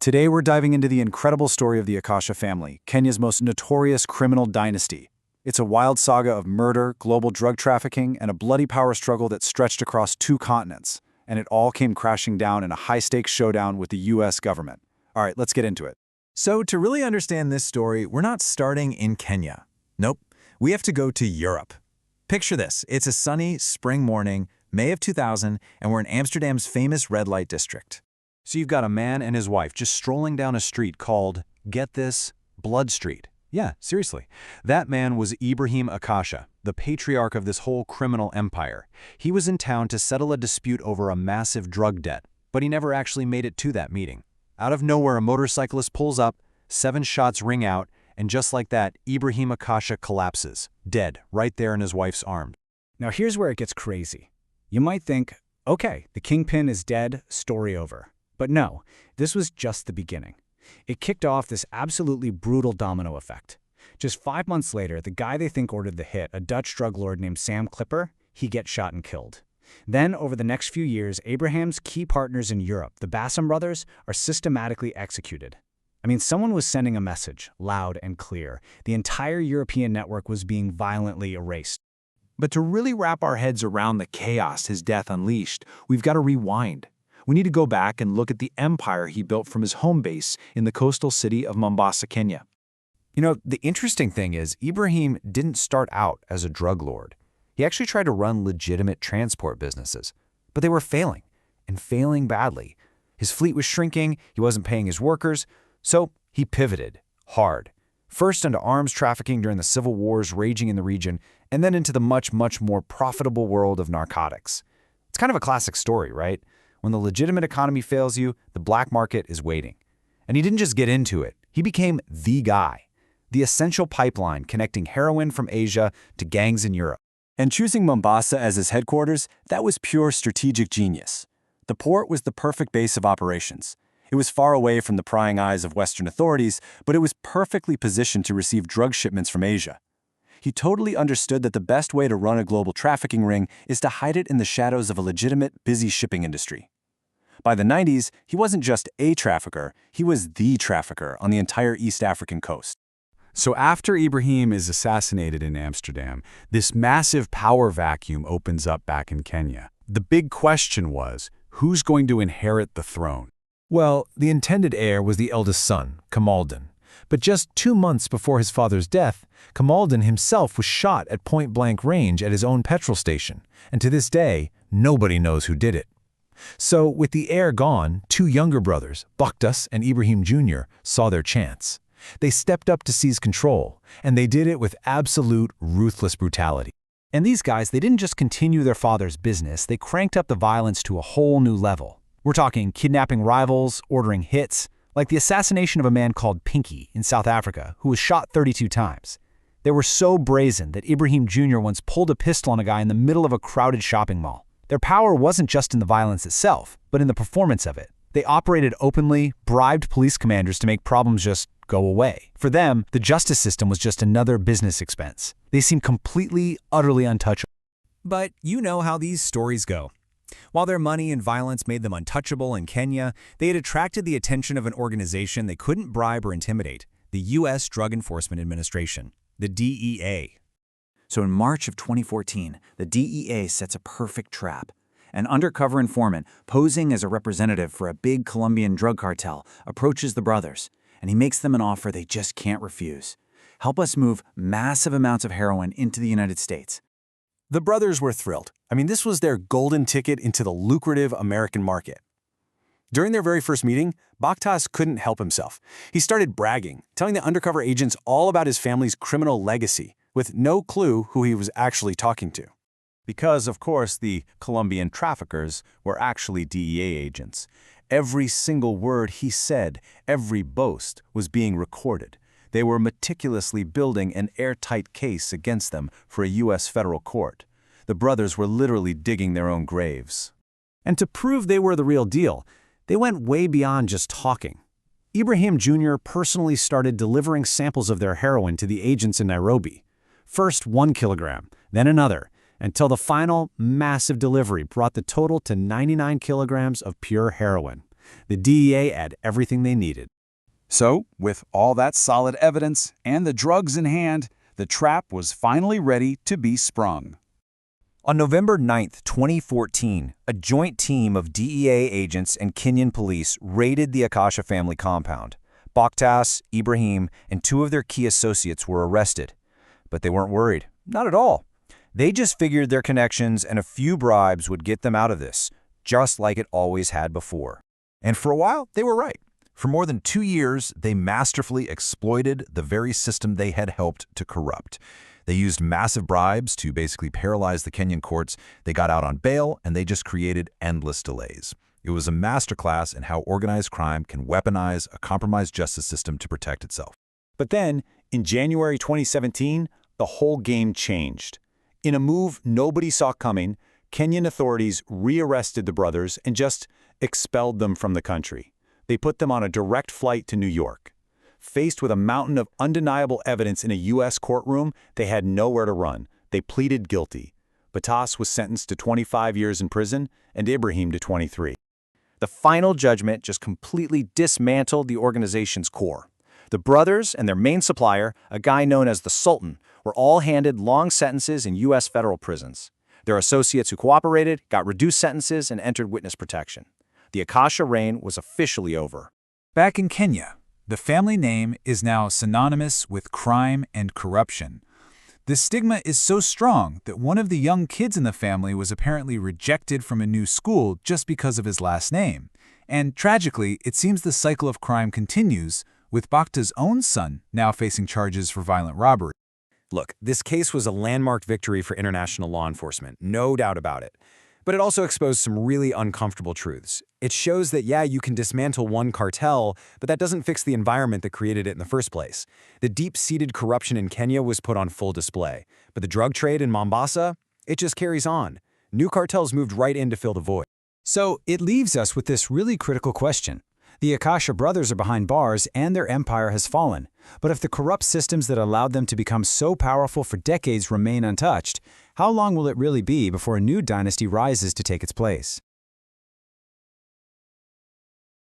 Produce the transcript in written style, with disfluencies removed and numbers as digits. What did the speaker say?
Today we're diving into the incredible story of the Akasha family, Kenya's most notorious criminal dynasty. It's a wild saga of murder, global drug trafficking, and a bloody power struggle that stretched across 2 continents. And it all came crashing down in a high-stakes showdown with the US government. All right, let's get into it. So to really understand this story, we're not starting in Kenya. Nope, we have to go to Europe. Picture this, it's a sunny spring morning, May of 2000, and we're in Amsterdam's famous red light district. So you've got a man and his wife just strolling down a street called, get this, Blood Street. Yeah, seriously. That man was Ibrahim Akasha, the patriarch of this whole criminal empire. He was in town to settle a dispute over a massive drug debt, but he never actually made it to that meeting. Out of nowhere, a motorcyclist pulls up, 7 shots ring out, and just like that, Ibrahim Akasha collapses, dead, right there in his wife's arms. Now here's where it gets crazy. You might think, okay, the kingpin is dead, story over. But no, this was just the beginning. It kicked off this absolutely brutal domino effect. Just 5 months later, the guy they think ordered the hit, a Dutch drug lord named Sam Clipper, he gets shot and killed. Then, over the next few years, Abraham's key partners in Europe, the Bassam brothers, are systematically executed. I mean, someone was sending a message, loud and clear. The entire European network was being violently erased. But to really wrap our heads around the chaos his death unleashed, we've got to rewind. We need to go back and look at the empire he built from his home base in the coastal city of Mombasa, Kenya. You know, the interesting thing is, Ibrahim didn't start out as a drug lord. He actually tried to run legitimate transport businesses, but they were failing, and failing badly. His fleet was shrinking, he wasn't paying his workers, so he pivoted hard. First into arms trafficking during the civil wars raging in the region, and then into the much more profitable world of narcotics. It's kind of a classic story, right? When the legitimate economy fails you, the black market is waiting. And he didn't just get into it, he became the guy. The essential pipeline connecting heroin from Asia to gangs in Europe. And choosing Mombasa as his headquarters, that was pure strategic genius. The port was the perfect base of operations. It was far away from the prying eyes of Western authorities, but it was perfectly positioned to receive drug shipments from Asia. He totally understood that the best way to run a global trafficking ring is to hide it in the shadows of a legitimate, busy shipping industry. By the 90s, he wasn't just a trafficker, he was the trafficker on the entire East African coast. So after Ibrahim is assassinated in Amsterdam, this massive power vacuum opens up back in Kenya. The big question was, who's going to inherit the throne? Well, the intended heir was the eldest son, Kamaldin. But just 2 months before his father's death, Kamaldin himself was shot at point-blank range at his own petrol station, and to this day, nobody knows who did it. So, with the heir gone, 2 younger brothers, Baktash and Ibrahim Jr., saw their chance. They stepped up to seize control, and they did it with absolute ruthless brutality. And these guys, they didn't just continue their father's business, they cranked up the violence to a whole new level. We're talking kidnapping rivals, ordering hits, like the assassination of a man called Pinky in South Africa, who was shot 32 times. They were so brazen that Ibrahim Jr. once pulled a pistol on a guy in the middle of a crowded shopping mall. Their power wasn't just in the violence itself, but in the performance of it. They operated openly, bribed police commanders to make problems just go away. For them, the justice system was just another business expense. They seemed completely, utterly untouchable. But you know how these stories go. While their money and violence made them untouchable in Kenya, they had attracted the attention of an organization they couldn't bribe or intimidate, the U.S. Drug Enforcement Administration, the DEA. So in March of 2014, the DEA sets a perfect trap. An undercover informant, posing as a representative for a big Colombian drug cartel, approaches the brothers, and he makes them an offer they just can't refuse. Help us move massive amounts of heroin into the United States. The brothers were thrilled. I mean, this was their golden ticket into the lucrative American market. During their very first meeting, Baktash couldn't help himself. He started bragging, telling the undercover agents all about his family's criminal legacy, with no clue who he was actually talking to. Because, of course, the Colombian traffickers were actually DEA agents. Every single word he said, every boast, was being recorded. They were meticulously building an airtight case against them for a U.S. federal court. The brothers were literally digging their own graves. And to prove they were the real deal, they went way beyond just talking. Ibrahim Jr. personally started delivering samples of their heroin to the agents in Nairobi. First 1 kilogram, then another, until the final massive delivery brought the total to 99 kilograms of pure heroin. The DEA had everything they needed. So, with all that solid evidence and the drugs in hand, the trap was finally ready to be sprung. On November 9, 2014, a joint team of DEA agents and Kenyan police raided the Akasha family compound. Baktash, Ibrahim, and 2 of their key associates were arrested. But they weren't worried. Not at all. They just figured their connections and a few bribes would get them out of this, just like it always had before. And for a while, they were right. For more than 2 years, they masterfully exploited the very system they had helped to corrupt. They used massive bribes to basically paralyze the Kenyan courts. They got out on bail, and they just created endless delays. It was a masterclass in how organized crime can weaponize a compromised justice system to protect itself. But then, in January 2017, the whole game changed. In a move nobody saw coming, Kenyan authorities rearrested the brothers and just expelled them from the country. They put them on a direct flight to New York. Faced with a mountain of undeniable evidence in a U.S. courtroom, they had nowhere to run. They pleaded guilty. Baktash was sentenced to 25 years in prison and Ibrahim to 23. The final judgment just completely dismantled the organization's core. The brothers and their main supplier, a guy known as the Sultan, were all handed long sentences in U.S. federal prisons. Their associates who cooperated got reduced sentences and entered witness protection. The Akasha reign was officially over. Back in Kenya, the family name is now synonymous with crime and corruption. The stigma is so strong that one of the young kids in the family was apparently rejected from a new school just because of his last name. And tragically, it seems the cycle of crime continues, with Baktash's own son now facing charges for violent robbery. Look, this case was a landmark victory for international law enforcement, no doubt about it. But it also exposed some really uncomfortable truths. It shows that, yeah, you can dismantle one cartel, but that doesn't fix the environment that created it in the first place. The deep-seated corruption in Kenya was put on full display. But the drug trade in Mombasa, it just carries on. New cartels moved right in to fill the void. So it leaves us with this really critical question. The Akasha brothers are behind bars and their empire has fallen. But if the corrupt systems that allowed them to become so powerful for decades remain untouched, how long will it really be before a new dynasty rises to take its place?